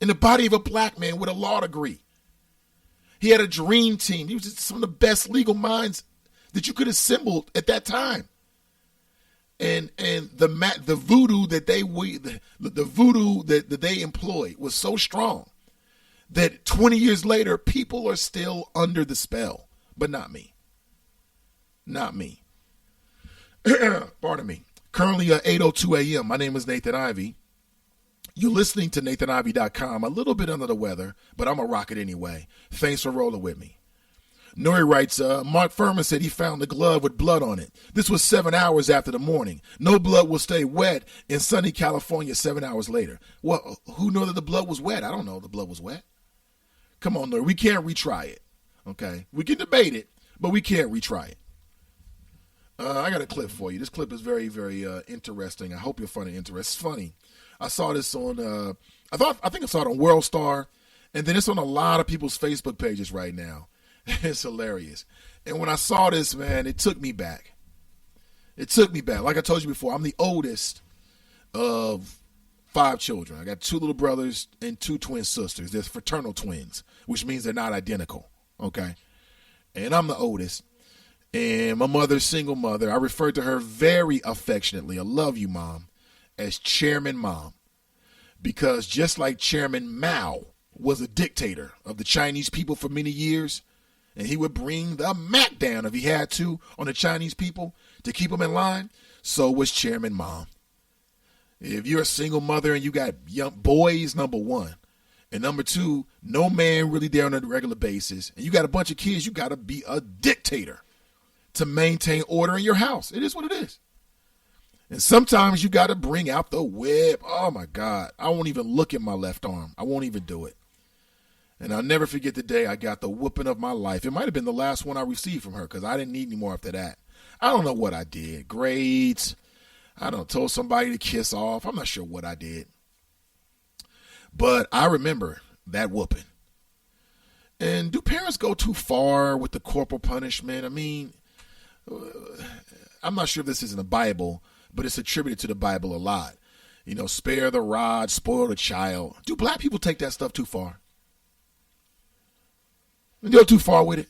in the body of a black man with a law degree. He had a dream team. He was just some of the best legal minds that you could assemble at that time. And the voodoo that they employed was so strong that 20 years later, people are still under the spell. But not me. Not me. Pardon me. Currently at 8:02 a.m. My name is Nathan Ivey. You're listening to NathanIvey.com. A little bit under the weather, but I'm going to rock it anyway. Thanks for rolling with me. Nori writes, Mark Furman said he found the glove with blood on it. This was 7 hours after the morning. No blood will stay wet in sunny California 7 hours later. Well, who knew that the blood was wet? I don't know if the blood was wet. Come on, Nori. We can't retry it. Okay? We can debate it, but we can't retry it. I got a clip for you. This clip is very, very interesting. I hope you'll find it interesting. It's funny. I saw this on, I think I saw it on World Star, and then it's on a lot of people's Facebook pages right now. It's hilarious. And when I saw this, man, it took me back. It took me back. Like I told you before, I'm the oldest of 5 children. I got 2 little brothers and 2 twin sisters. They're fraternal twins, which means they're not identical, okay? And I'm the oldest. And my mother's single mother, I refer to her very affectionately, I love you, Mom, as Chairman Mom. Because just like Chairman Mao was a dictator of the Chinese people for many years, and he would bring the Mac down if he had to on the Chinese people to keep them in line, so was Chairman Mom. If you're a single mother and you got young boys, number 1, and number 2, no man really there on a regular basis, and you got a bunch of kids, you got to be a dictator to maintain order in your house. It is what it is. And sometimes you got to bring out the whip. Oh, my God. I won't even look at my left arm. I won't even do it. And I'll never forget the day I got the whooping of my life. It might have been the last one I received from her because I didn't need any more after that. I don't know what I did. Grades. I don't know, told somebody to kiss off. I'm not sure what I did. But I remember that whooping. And do parents go too far with the corporal punishment? I mean, I'm not sure if this is in the Bible, but it's attributed to the Bible a lot. You know, spare the rod, spoil the child. Do black people take that stuff too far? They go too far with it.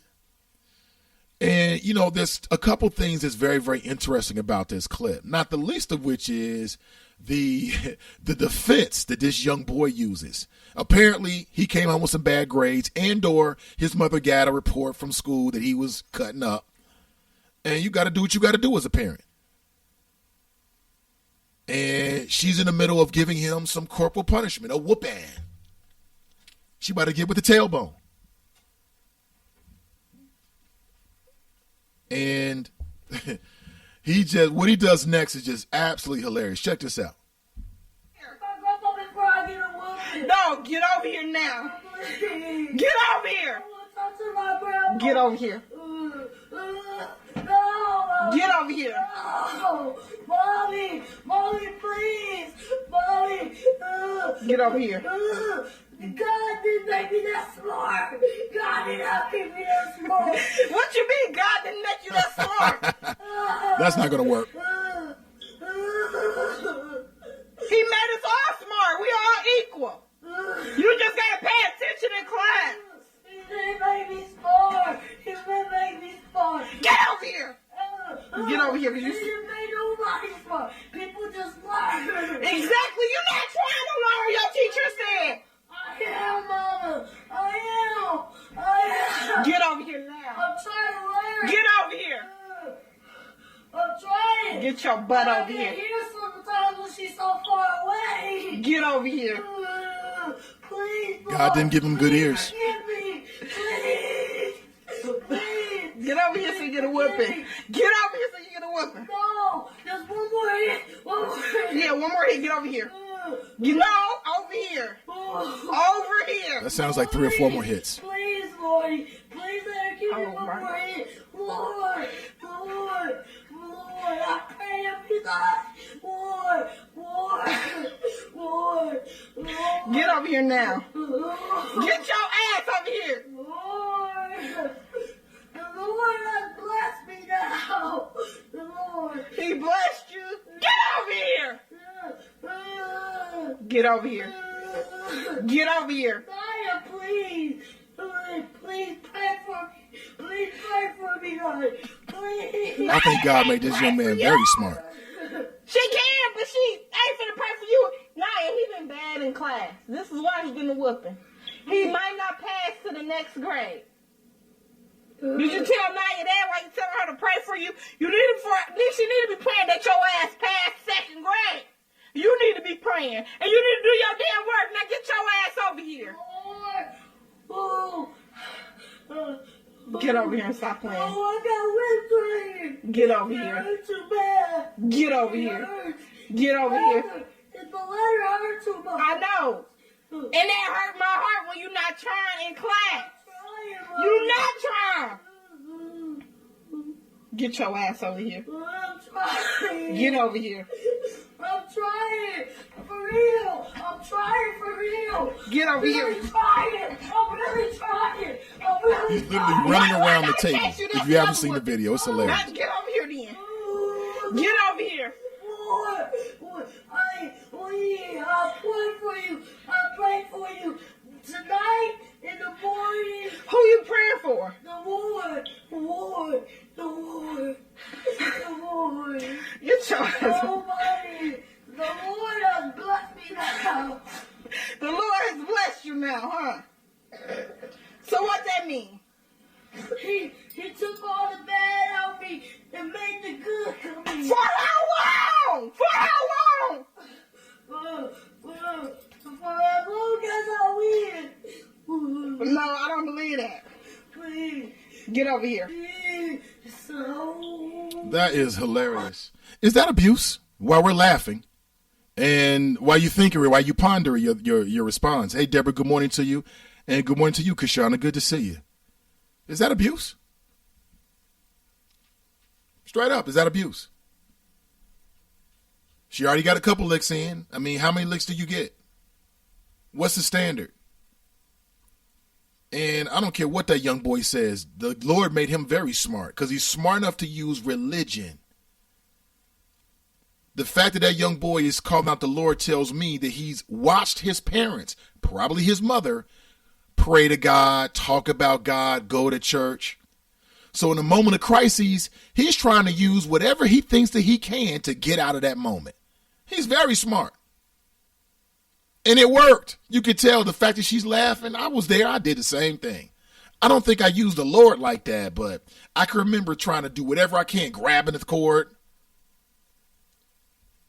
And, you know, there's a couple things that's very, very interesting about this clip. Not the least of which is the defense that this young boy uses. Apparently, he came home with some bad grades and or his mother got a report from school that he was cutting up. And you got to do what you got to do as a parent. And she's in the middle of giving him some corporal punishment, a whooping. She about to get with the tailbone. And what he does next is just absolutely hilarious. Check this out. No, get over here now. Get over here. Get over here. Get over here. Mommy, please. Mommy. Get over here. God didn't make me that smart. God did not make me that smart. What you mean God didn't make you that smart? That's not going to work. He made us all smart. We all equal. You just got to pay attention in class. He didn't make me smart. He didn't make me smart. Get over here. Get over here. He didn't make nobody smart. People just learn. Exactly. You're not trying to learn. Your teacher said. I am, Mama. I am. Get over here now. I'm trying to learn. Get over here. I'm trying. Get your butt over here. I can't hear sometimes when she's so far away. Get over here. Please, Mom. God didn't give him good ears. Forgive me. Please. Please. Get over here so you get a whooping. Get over here so you get a whooping. No. There's one more hit. One more hit. Yeah, one more hit. Get over here. You know, over here. Over here. That sounds like 3 or 4 more hits. Please, Lordy. Please let her give me one more hit. Lord. I pray to be God. Lord. Get over here now. Get your ass over here. Lord. The Lord has blessed me now. The Lord. He blessed you. Get over here. Get over here. Get over here. Naya, please. Please pray for me. Please pray for me, Naya. Please. I think God made this young man very smart. She can, but she ain't finna pray for you. Naya, he been bad in class. This is why he's getting a whooping. He might not pass to the next grade. Did you tell Naya that while you telling her to pray for you? She need to be praying that your ass pass second grade. You need to be praying. And you need to do your damn work. Now get your ass over here. Get over here and stop playing. Oh, I got whipped. Get over here. It hurts too bad. Get over here. Get over here. The letter hurt too much. I know. And that hurt my heart when you're not trying in class. You're not trying. Get your ass over here. I'm trying. Get over here. I'm trying. For real. I'm trying for real. Get over here. I'm trying. I'm really trying. I'm really He's literally running around the table. If you haven't seen the video, it's hilarious. Get over here then. Get over here. I'll pray for you. I'll pray for you tonight in the morning. Who you praying for? The Lord. Get your ass. Nobody. The Lord has blessed me now. The Lord has blessed you now, huh? So what that mean? He took all the bad out of me and made the good come in. For how long? For how long? For as long as I live. No, I don't believe that. Please. Get over here. So. That is hilarious. Is that abuse? While we're laughing, and while you thinking, while you ponder your response. Hey, Deborah, good morning to you, and good morning to you, Kashana. Good to see you. Is that abuse? Straight up, is that abuse? She already got a couple licks in. I mean, how many licks do you get? What's the standard? And I don't care what that young boy says. The Lord made him very smart because he's smart enough to use religion. The fact that that young boy is calling out the Lord tells me that he's watched his parents, probably his mother, pray to God, talk about God, go to church. So in a moment of crises, he's trying to use whatever he thinks that he can to get out of that moment. He's very smart. And it worked. You could tell the fact that she's laughing. I was there. I did the same thing. I don't think I used the Lord like that, but I can remember trying to do whatever I can, grabbing the cord.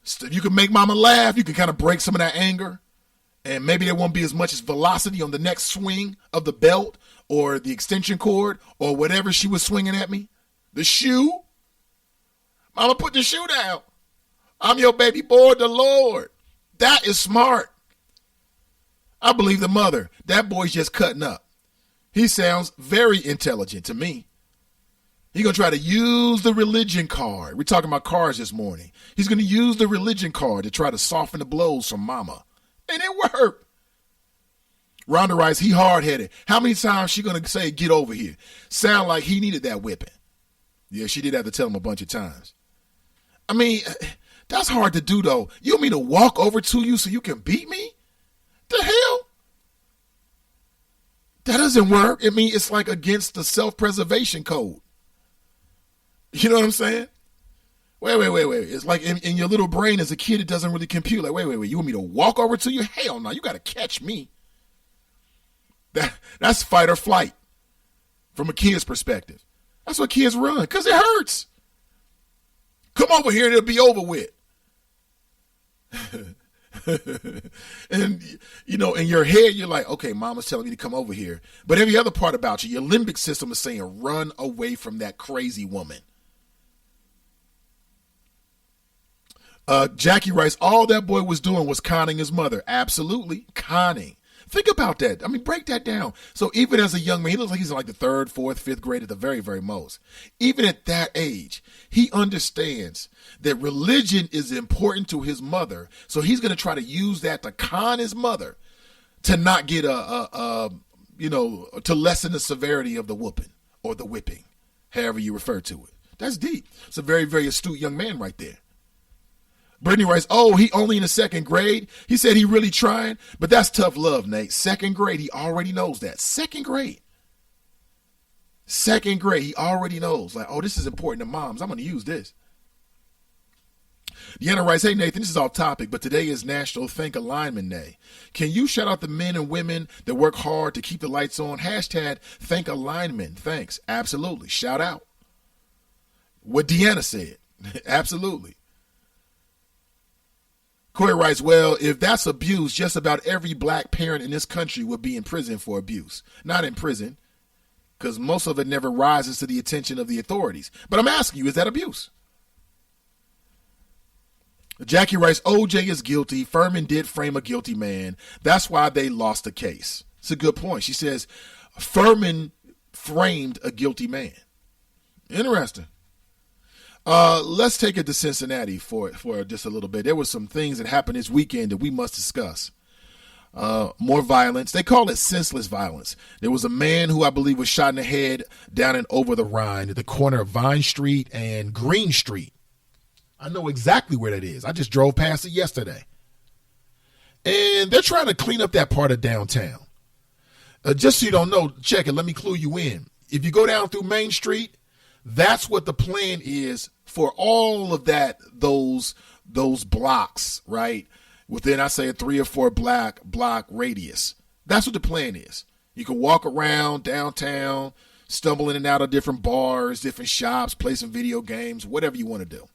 So if you can make mama laugh, you can kind of break some of that anger. And maybe there won't be as much as velocity on the next swing of the belt or the extension cord or whatever she was swinging at me. The shoe. Mama, put the shoe down. I'm your baby boy, the Lord. That is smart. I believe the mother. That boy's just cutting up. He sounds very intelligent to me. He's going to try to use the religion card. We're talking about cards this morning. He's going to use the religion card to try to soften the blows from mama. And it worked. Rhonda writes, he hard-headed. How many times she going to say, get over here? Sound like he needed that whipping. Yeah, she did have to tell him a bunch of times. I mean, that's hard to do, though. You want me to walk over to you so you can beat me? The hell? That doesn't work. I mean, it's like against the self-preservation code. You know what I'm saying? Wait. It's like in your little brain as a kid, it doesn't really compute. Like, wait. You want me to walk over to you? Hell no, you got to catch me. That's fight or flight from a kid's perspective. That's what kids run because it hurts. Come over here and it'll be over with. And, you know, in your head, you're like, okay, mama's telling me to come over here. But every other part about you, your limbic system is saying, run away from that crazy woman. Jackie writes, all that boy was doing was conning his mother. Absolutely. Conning. Think about that. I mean, break that down. So even as a young man, he looks like he's in like the 3rd, 4th, 5th grade at the very, very most. Even at that age, he understands that religion is important to his mother. So he's going to try to use that to con his mother to not get to lessen the severity of the whooping or the whipping, however you refer to it. That's deep. It's a very, very astute young man right there. Brittany writes, oh, he only in the second grade. He said he really trying, but that's tough love, Nate. Second grade, he already knows that. Second grade. Second grade, he already knows. Like, oh, this is important to moms. I'm going to use this. Deanna writes, hey, Nathan, this is off topic, but today is National Thank a Lineman Day. Can you shout out the men and women that work hard to keep the lights on? Hashtag thank a lineman. Thanks. Absolutely. Shout out. What Deanna said. Absolutely. Corey writes, well, if that's abuse, just about every black parent in this country would be in prison for abuse. Not in prison, because most of it never rises to the attention of the authorities. But I'm asking you, is that abuse? Jackie writes, OJ is guilty. Furman did frame a guilty man. That's why they lost the case. It's a good point. She says, Furman framed a guilty man. Interesting. Let's take it to Cincinnati for just a little bit. There were some things that happened this weekend that we must discuss. More violence. They call it senseless violence. There was a man who I believe was shot in the head down and over the Rhine at the corner of Vine Street and Green Street. I know exactly where that is. I just drove past it yesterday. And they're trying to clean up that part of downtown. Just so you don't know, check it. Let me clue you in. If you go down through Main Street, that's what the plan is for all of those blocks, right? Within, I say, a 3 or 4 block radius. That's what the plan is. You can walk around downtown, stumble in and out of different bars, different shops, play some video games, whatever you want to do.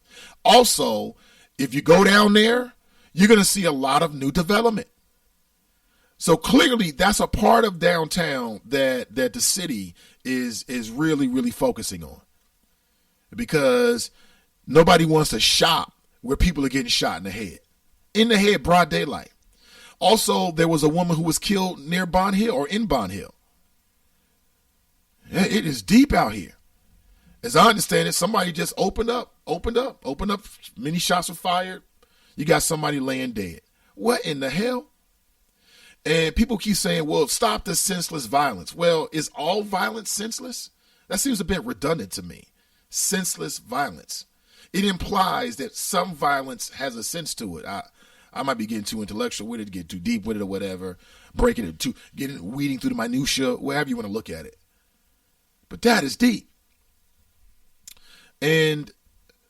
Also, if you go down there, you're going to see a lot of new development. So clearly, that's a part of downtown that the city is really, really focusing on. Because nobody wants to shop where people are getting shot in the head. In the head, broad daylight. Also, there was a woman who was killed near Bond Hill or in Bond Hill. It is deep out here. As I understand it, somebody just opened up. Many shots were fired. You got somebody laying dead. What in the hell? And people keep saying, well, stop the senseless violence. Well, is all violence senseless? That seems a bit redundant to me. Senseless violence. It implies that some violence has a sense to it. I might be getting too intellectual with it, get too deep with it or whatever, weeding through the minutia, wherever you want to look at it. But that is deep. And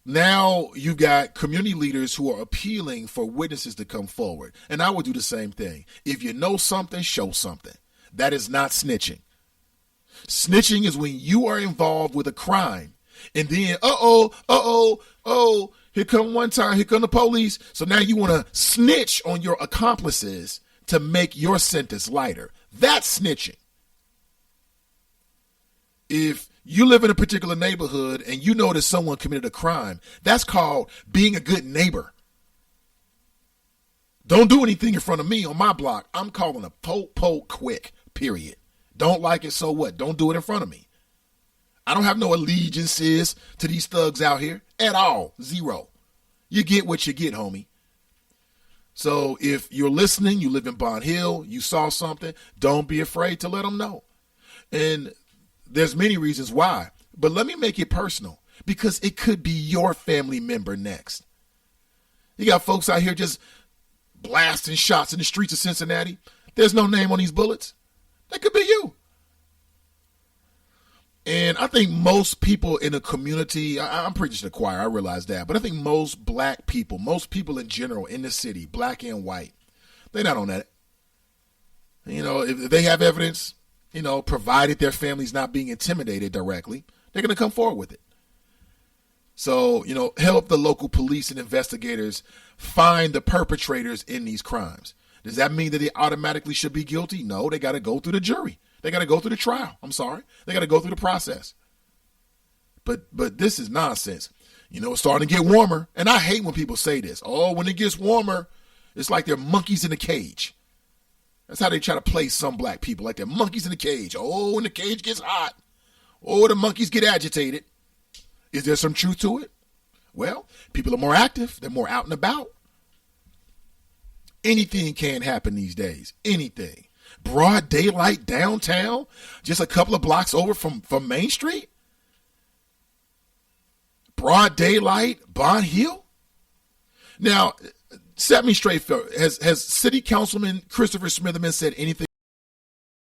now you've got community leaders who are appealing for witnesses to come forward. And I would do the same thing. If you know something, show something. That is not snitching. Snitching is when you are involved with a crime. And then, here come the police. So now you want to snitch on your accomplices to make your sentence lighter. That's snitching. If you live in a particular neighborhood and you know that someone committed a crime, that's called being a good neighbor. Don't do anything in front of me on my block. I'm calling a poke quick, period. Don't like it, so what? Don't do it in front of me. I don't have no allegiances to these thugs out here at all. Zero. You get what you get, homie. So if you're listening, you live in Bond Hill, you saw something, don't be afraid to let them know. And there's many reasons why, but let me make it personal because it could be your family member next. You got folks out here just blasting shots in the streets of Cincinnati. There's no name on these bullets. That could be you. And I think most people in a community, I'm preaching to the choir, I realize that, but I think most black people, most people in general in the city, black and white, they're not on that. You know, if they have evidence, you know, provided their family's not being intimidated directly, they're going to come forward with it. So, you know, help the local police and investigators find the perpetrators in these crimes. Does that mean that they automatically should be guilty? No, they got to go through the jury. They got to go through the trial. I'm sorry. They got to go through the process. But this is nonsense. You know, it's starting to get warmer. And I hate when people say this. Oh, when it gets warmer, it's like they're monkeys in a cage. That's how they try to play some black people, like they're monkeys in a cage. Oh, when the cage gets hot. Oh, the monkeys get agitated. Is there some truth to it? Well, people are more active. They're more out and about. Anything can happen these days. Anything. Broad daylight downtown, just a couple of blocks over from Main Street. Broad daylight, Bond Hill. Now, set me straight, Phil. Has City Councilman Christopher Smitherman said anything